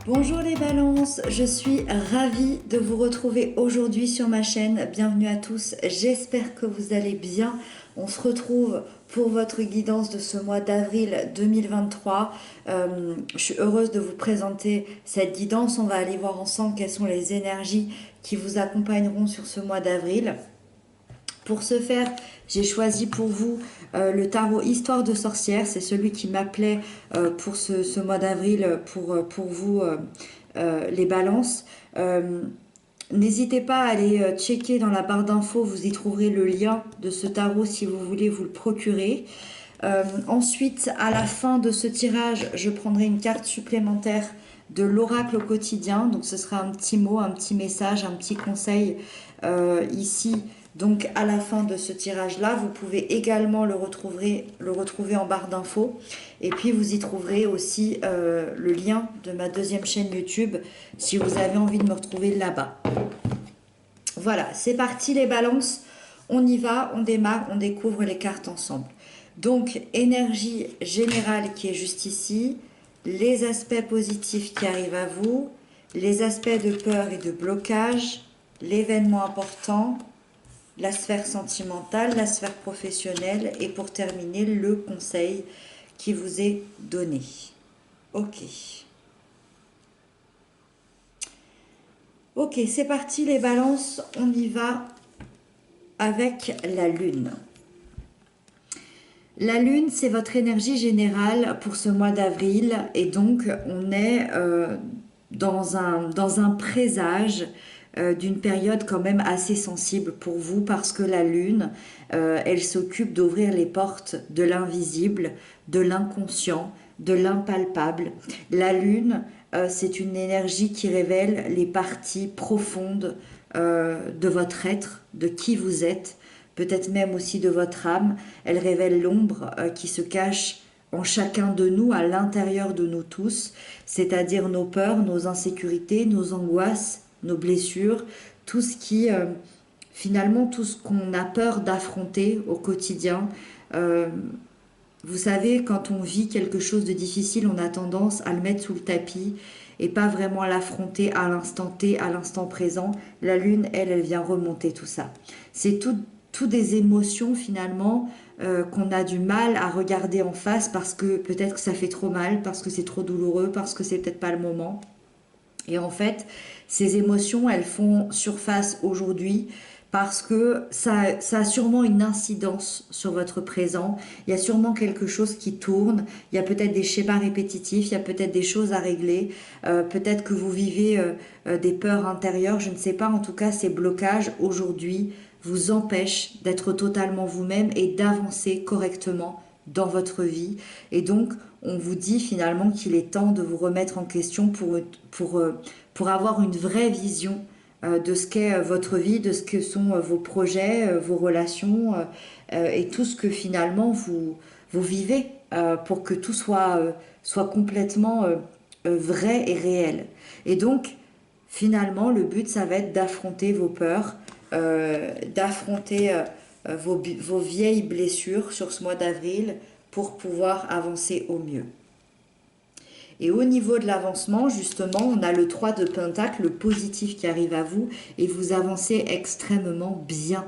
Bonjour les balances, je suis ravie de vous retrouver aujourd'hui sur ma chaîne. Bienvenue à tous, j'espère que vous allez bien. On se retrouve pour votre guidance de ce mois d'avril 2023. Je suis heureuse de vous présenter cette guidance. On va aller voir ensemble quelles sont les énergies qui vous accompagneront sur ce mois d'avril. Pour ce faire, j'ai choisi pour vous le tarot Histoire de sorcière. C'est celui qui m'appelait pour ce mois d'avril pour vous, les balances. N'hésitez pas à aller checker dans la barre d'infos, vous y trouverez le lien de ce tarot si vous voulez vous le procurer. Ensuite, à la fin de ce tirage, je prendrai une carte supplémentaire de l'oracle au quotidien. Donc ce sera un petit mot, un petit message, un petit conseil ici. Donc à la fin de ce tirage-là, vous pouvez également le retrouver en barre d'infos. Et puis vous y trouverez aussi le lien de ma deuxième chaîne YouTube si vous avez envie de me retrouver là-bas. Voilà, c'est parti les balances. On y va, on démarre, on découvre les cartes ensemble. Donc, énergie générale qui est juste ici, les aspects positifs qui arrivent à vous, les aspects de peur et de blocage, l'événement important, la sphère sentimentale, la sphère professionnelle et pour terminer, le conseil qui vous est donné. Ok. Ok, c'est parti les balances, on y va avec la lune. La lune, c'est votre énergie générale pour ce mois d'avril et donc on est dans un présage d'une période quand même assez sensible pour vous parce que la lune, elle s'occupe d'ouvrir les portes de l'invisible, de l'inconscient, de l'impalpable. La lune, c'est une énergie qui révèle les parties profondes de votre être, de qui vous êtes, peut-être même aussi de votre âme. Elle révèle l'ombre qui se cache en chacun de nous, à l'intérieur de nous tous, c'est-à-dire nos peurs, nos insécurités, nos angoisses, nos blessures, tout ce qui, finalement, tout ce qu'on a peur d'affronter au quotidien. Vous savez, quand on vit quelque chose de difficile, on a tendance à le mettre sous le tapis et pas vraiment à l'affronter à l'instant T, à l'instant présent. La lune, elle vient remonter tout ça. C'est tout des émotions finalement qu'on a du mal à regarder en face parce que peut-être que ça fait trop mal, parce que c'est trop douloureux, parce que c'est peut-être pas le moment. Et en fait, ces émotions, elles font surface aujourd'hui parce que ça a sûrement une incidence sur votre présent. Il y a sûrement quelque chose qui tourne. Il y a peut-être des schémas répétitifs. Il y a peut-être des choses à régler. Peut-être que vous vivez des peurs intérieures. Je ne sais pas. En tout cas, ces blocages aujourd'hui vous empêchent d'être totalement vous-même et d'avancer correctement dans votre vie. Et donc, on vous dit finalement qu'il est temps de vous remettre en question pour avoir une vraie vision de ce qu'est votre vie, de ce que sont vos projets, vos relations et tout ce que finalement vous vivez pour que tout soit complètement vrai et réel. Et donc, finalement, le but, ça va être d'affronter vos peurs, d'affronter vos vieilles blessures sur ce mois d'avril pour pouvoir avancer au mieux. Et au niveau de l'avancement, justement, on a le 3 de Pentacle, le positif qui arrive à vous, et vous avancez extrêmement bien.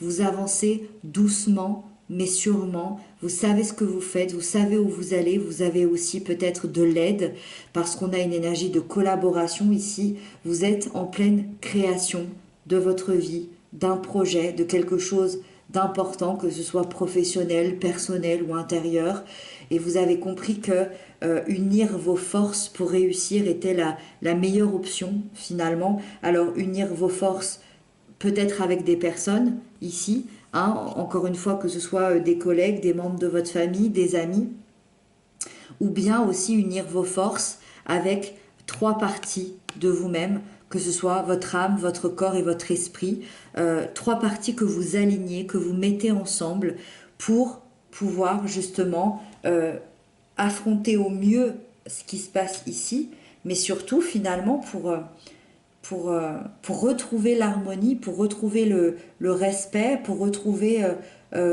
Vous avancez doucement, mais sûrement. Vous savez ce que vous faites, vous savez où vous allez, vous avez aussi peut-être de l'aide, parce qu'on a une énergie de collaboration ici. Vous êtes en pleine création de votre vie, d'un projet, de quelque chose d'important, que ce soit professionnel, personnel ou intérieur. Et vous avez compris que unir vos forces pour réussir était la meilleure option finalement. Alors unir vos forces peut-être avec des personnes ici, hein, encore une fois que ce soit des collègues, des membres de votre famille, des amis, ou bien aussi unir vos forces avec 3 parties de vous-même, que ce soit votre âme, votre corps et votre esprit, 3 parties que vous alignez, que vous mettez ensemble pour pouvoir justement affronter au mieux ce qui se passe ici, mais surtout finalement pour retrouver l'harmonie, pour retrouver le respect, pour retrouver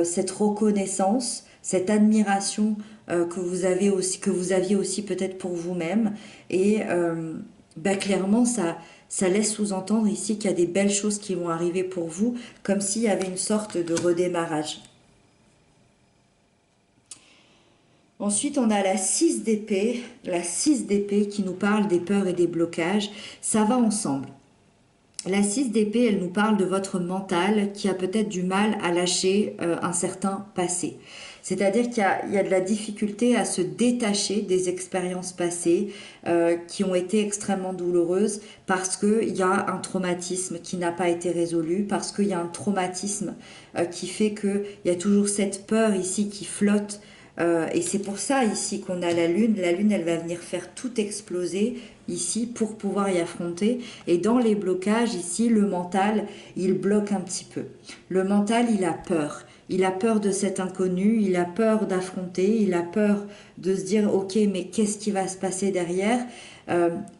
cette reconnaissance, cette admiration que vous aviez aussi peut-être pour vous-même. Et clairement, ça laisse sous-entendre ici qu'il y a des belles choses qui vont arriver pour vous, comme s'il y avait une sorte de redémarrage. Ensuite, on a la 6 d'épée, qui nous parle des peurs et des blocages. Ça va ensemble. La 6 d'épée, elle nous parle de votre mental qui a peut-être du mal à lâcher un certain passé. C'est-à-dire qu'il y a de la difficulté à se détacher des expériences passées qui ont été extrêmement douloureuses parce qu'il y a un traumatisme qui n'a pas été résolu, parce qu'il y a un traumatisme qui fait qu'il y a toujours cette peur ici qui flotte. Et c'est pour ça ici qu'on a la lune. La lune, elle va venir faire tout exploser ici pour pouvoir y affronter. Et dans les blocages ici, le mental, il bloque un petit peu. Le mental, il a peur. Il a peur de cet inconnu, il a peur d'affronter, il a peur de se dire ok, mais qu'est-ce qui va se passer derrière?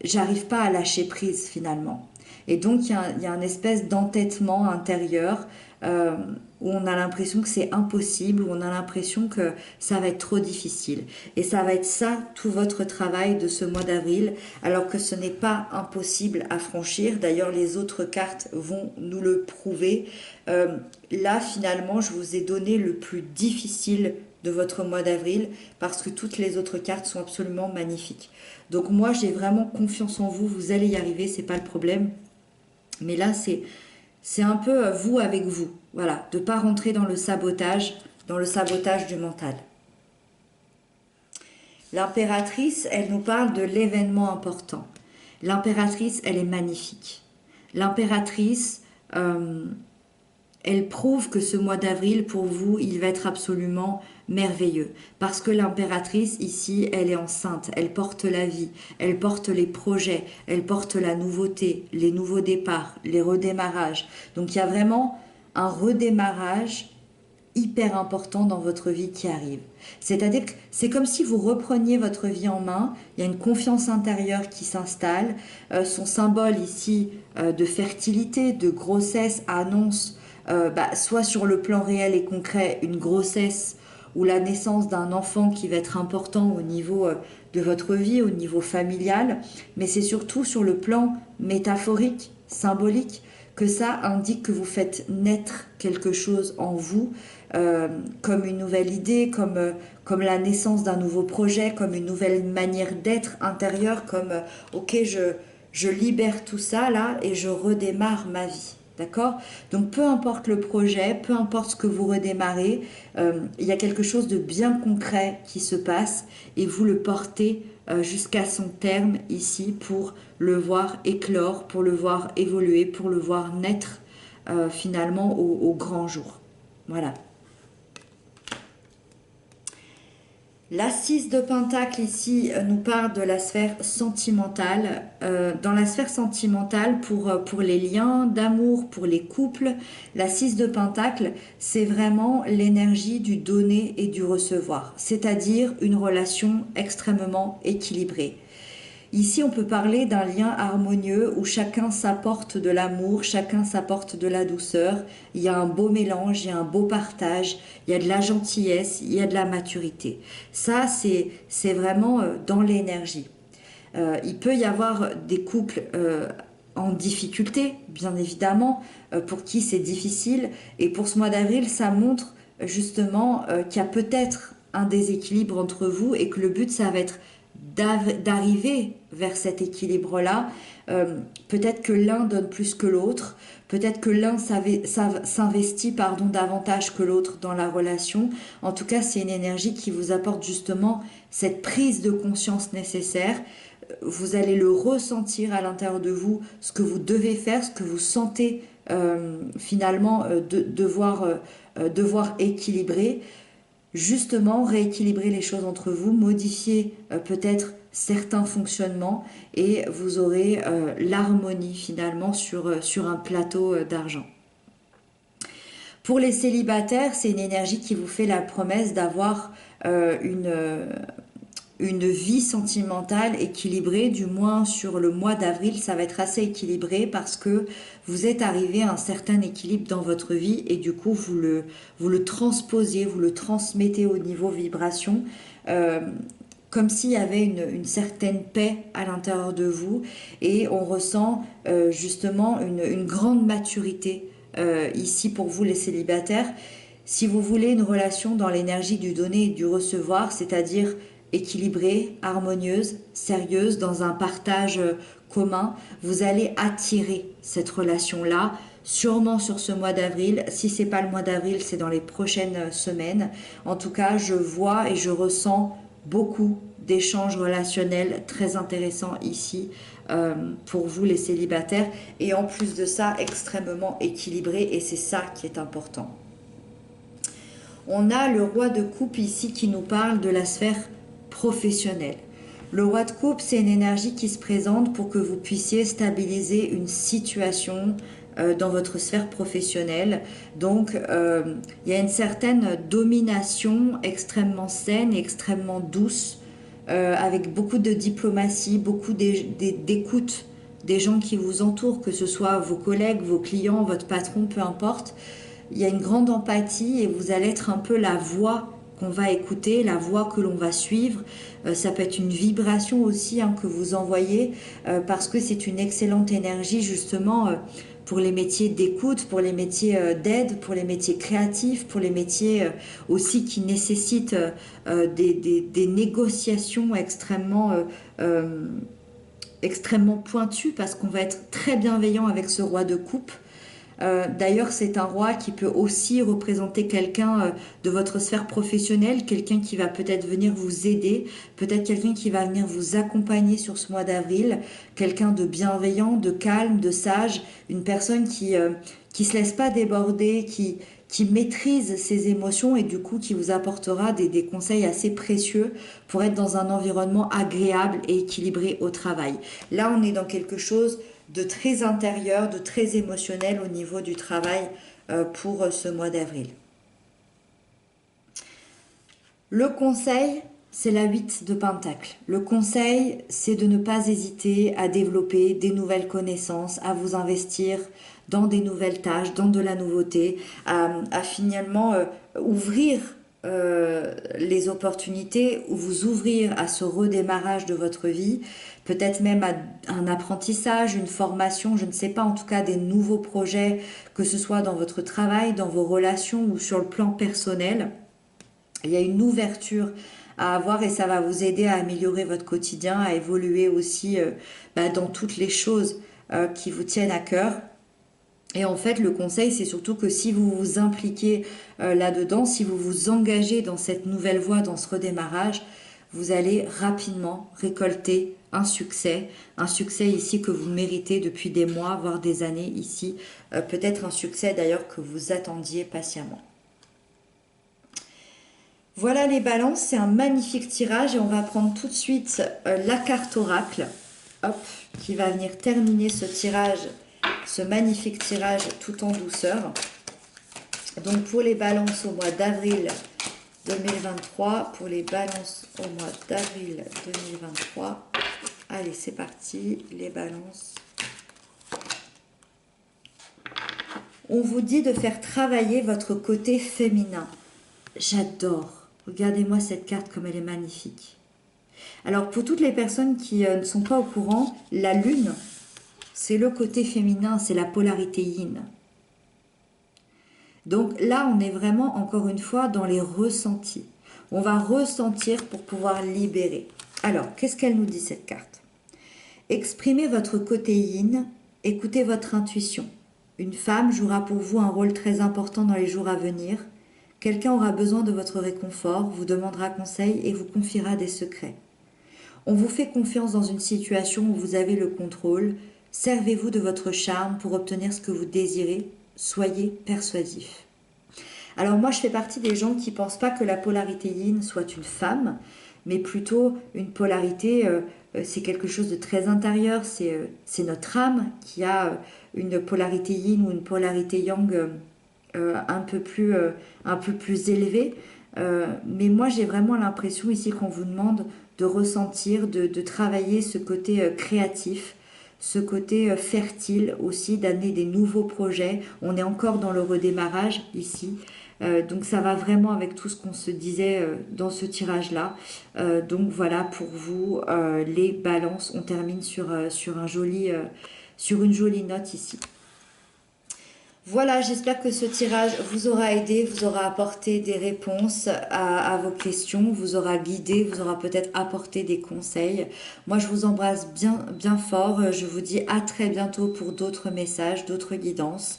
J'arrive pas à lâcher prise finalement. Et donc il y a une espèce d'entêtement intérieur où on a l'impression que c'est impossible, où on a l'impression que ça va être trop difficile. Et ça va être ça, tout votre travail de ce mois d'avril, alors que ce n'est pas impossible à franchir. D'ailleurs, les autres cartes vont nous le prouver. Là, finalement, je vous ai donné le plus difficile de votre mois d'avril parce que toutes les autres cartes sont absolument magnifiques. Donc moi, j'ai vraiment confiance en vous, vous allez y arriver, c'est pas le problème. Mais là, c'est un peu vous avec vous. Voilà, de ne pas rentrer dans le sabotage du mental. L'impératrice, elle nous parle de l'événement important. L'impératrice, elle est magnifique. L'impératrice, elle prouve que ce mois d'avril, pour vous, il va être absolument merveilleux. Parce que l'impératrice, ici, elle est enceinte, elle porte la vie, elle porte les projets, elle porte la nouveauté, les nouveaux départs, les redémarrages. Donc il y a vraiment un redémarrage hyper important dans votre vie qui arrive. C'est-à-dire que c'est comme si vous repreniez votre vie en main, il y a une confiance intérieure qui s'installe, son symbole ici de fertilité, de grossesse annonce soit sur le plan réel et concret une grossesse ou la naissance d'un enfant qui va être important au niveau de votre vie, au niveau familial, mais c'est surtout sur le plan métaphorique, symbolique, que ça indique que vous faites naître quelque chose en vous, comme une nouvelle idée, comme la naissance d'un nouveau projet, comme une nouvelle manière d'être intérieure, comme ok, je libère tout ça là et je redémarre ma vie. D'accord? Donc peu importe le projet, peu importe ce que vous redémarrez, il y a quelque chose de bien concret qui se passe et vous le portez jusqu'à son terme ici pour le voir éclore, pour le voir évoluer, pour le voir naître finalement au grand jour. Voilà. La 6 de Pentacle ici nous parle de la sphère sentimentale. Dans la sphère sentimentale, pour les liens d'amour, pour les couples, la 6 de Pentacle, c'est vraiment l'énergie du donner et du recevoir, c'est-à-dire une relation extrêmement équilibrée. Ici, on peut parler d'un lien harmonieux où chacun s'apporte de l'amour, chacun s'apporte de la douceur. Il y a un beau mélange, il y a un beau partage, il y a de la gentillesse, il y a de la maturité. Ça, c'est vraiment dans l'énergie. Il peut y avoir des couples en difficulté, bien évidemment, pour qui c'est difficile. Et pour ce mois d'avril, ça montre justement qu'il y a peut-être un déséquilibre entre vous et que le but, ça va être d'arriver vers cet équilibre-là. Peut-être que l'un donne plus que l'autre, peut-être que l'un s'investit davantage que l'autre dans la relation. En tout cas, c'est une énergie qui vous apporte justement cette prise de conscience nécessaire. Vous allez le ressentir à l'intérieur de vous, ce que vous devez faire, ce que vous sentez finalement devoir équilibrer. Justement, rééquilibrer les choses entre vous, modifier peut-être certains fonctionnements et vous aurez l'harmonie finalement sur un plateau d'argent. Pour les célibataires, c'est une énergie qui vous fait la promesse d'avoir une vie sentimentale équilibrée, du moins sur le mois d'avril, ça va être assez équilibré parce que vous êtes arrivé à un certain équilibre dans votre vie et du coup vous le transposez, vous le transmettez au niveau vibration, euh, comme s'il y avait une certaine paix à l'intérieur de vous et on ressent justement une grande maturité ici pour vous les célibataires. Si vous voulez une relation dans l'énergie du donner et du recevoir, c'est-à-dire équilibrée, harmonieuse, sérieuse, dans un partage commun, vous allez attirer cette relation-là, sûrement sur ce mois d'avril. Si c'est pas le mois d'avril, c'est dans les prochaines semaines. En tout cas, je vois et je ressens beaucoup d'échanges relationnels très intéressants ici pour vous les célibataires. Et en plus de ça, extrêmement équilibré et c'est ça qui est important. On a le roi de coupe ici qui nous parle de la sphère professionnelle. Le roi de coupe, c'est une énergie qui se présente pour que vous puissiez stabiliser une situation dans votre sphère professionnelle. Donc, il y a une certaine domination extrêmement saine et extrêmement douce, avec beaucoup de diplomatie, beaucoup d'écoute des gens qui vous entourent, que ce soit vos collègues, vos clients, votre patron, peu importe. Il y a une grande empathie et vous allez être un peu la voix qu'on va écouter, la voix que l'on va suivre. Ça peut être une vibration aussi que vous envoyez parce que c'est une excellente énergie justement pour les métiers d'écoute, pour les métiers d'aide, pour les métiers créatifs, pour les métiers aussi qui nécessitent des négociations extrêmement pointues parce qu'on va être très bienveillant avec ce roi de coupe. D'ailleurs, c'est un roi qui peut aussi représenter quelqu'un de votre sphère professionnelle, quelqu'un qui va peut-être venir vous aider, peut-être quelqu'un qui va venir vous accompagner sur ce mois d'avril, quelqu'un de bienveillant, de calme, de sage, une personne qui se laisse pas déborder, qui maîtrise ses émotions et du coup qui vous apportera des conseils assez précieux pour être dans un environnement agréable et équilibré au travail. Là, on est dans quelque chose de très intérieur, de très émotionnel au niveau du travail pour ce mois d'avril. Le conseil, c'est la 8 de Pentacle. Le conseil, c'est de ne pas hésiter à développer des nouvelles connaissances, à vous investir dans des nouvelles tâches, dans de la nouveauté, à finalement ouvrir les opportunités ou vous ouvrir à ce redémarrage de votre vie, peut-être même à un apprentissage, une formation, je ne sais pas, en tout cas des nouveaux projets, que ce soit dans votre travail, dans vos relations ou sur le plan personnel. Il y a une ouverture à avoir et ça va vous aider à améliorer votre quotidien, à évoluer aussi dans toutes les choses qui vous tiennent à cœur. Et en fait, le conseil, c'est surtout que si vous vous impliquez là-dedans, si vous vous engagez dans cette nouvelle voie, dans ce redémarrage, vous allez rapidement récolter un succès ici que vous méritez depuis des mois, voire des années ici, peut-être un succès d'ailleurs que vous attendiez patiemment. Voilà les balances, c'est un magnifique tirage et on va prendre tout de suite la carte oracle, hop, qui va venir terminer ce tirage, ce magnifique tirage tout en douceur. Donc pour les balances au mois d'avril 2023, pour les balances au mois d'avril 2023, allez c'est parti, les balances. On vous dit de faire travailler votre côté féminin. J'adore. Regardez-moi cette carte comme elle est magnifique. Alors pour toutes les personnes qui ne sont pas au courant, la lune, c'est le côté féminin, c'est la polarité yin. Donc là, on est vraiment, encore une fois, dans les ressentis. On va ressentir pour pouvoir libérer. Alors, qu'est-ce qu'elle nous dit cette carte? Exprimez votre côté yin, écoutez votre intuition. Une femme jouera pour vous un rôle très important dans les jours à venir. Quelqu'un aura besoin de votre réconfort, vous demandera conseil et vous confiera des secrets. On vous fait confiance dans une situation où vous avez le contrôle. Servez-vous de votre charme pour obtenir ce que vous désirez. Soyez persuasif. Alors moi, je fais partie des gens qui ne pensent pas que la polarité yin soit une femme, mais plutôt une polarité, c'est quelque chose de très intérieur, c'est notre âme qui a une polarité yin ou une polarité yang un peu plus élevée. Mais moi, j'ai vraiment l'impression ici qu'on vous demande de ressentir, de travailler ce côté créatif, ce côté fertile aussi, d'amener des nouveaux projets. On est encore dans le redémarrage ici. Donc ça va vraiment avec tout ce qu'on se disait dans ce tirage-là. Donc voilà pour vous les balances. On termine sur sur une jolie note ici. Voilà, j'espère que ce tirage vous aura aidé, vous aura apporté des réponses à vos questions, vous aura guidé, vous aura peut-être apporté des conseils. Moi, je vous embrasse bien, bien fort. Je vous dis à très bientôt pour d'autres messages, d'autres guidances.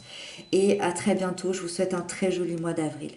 Et à très bientôt. Je vous souhaite un très joli mois d'avril.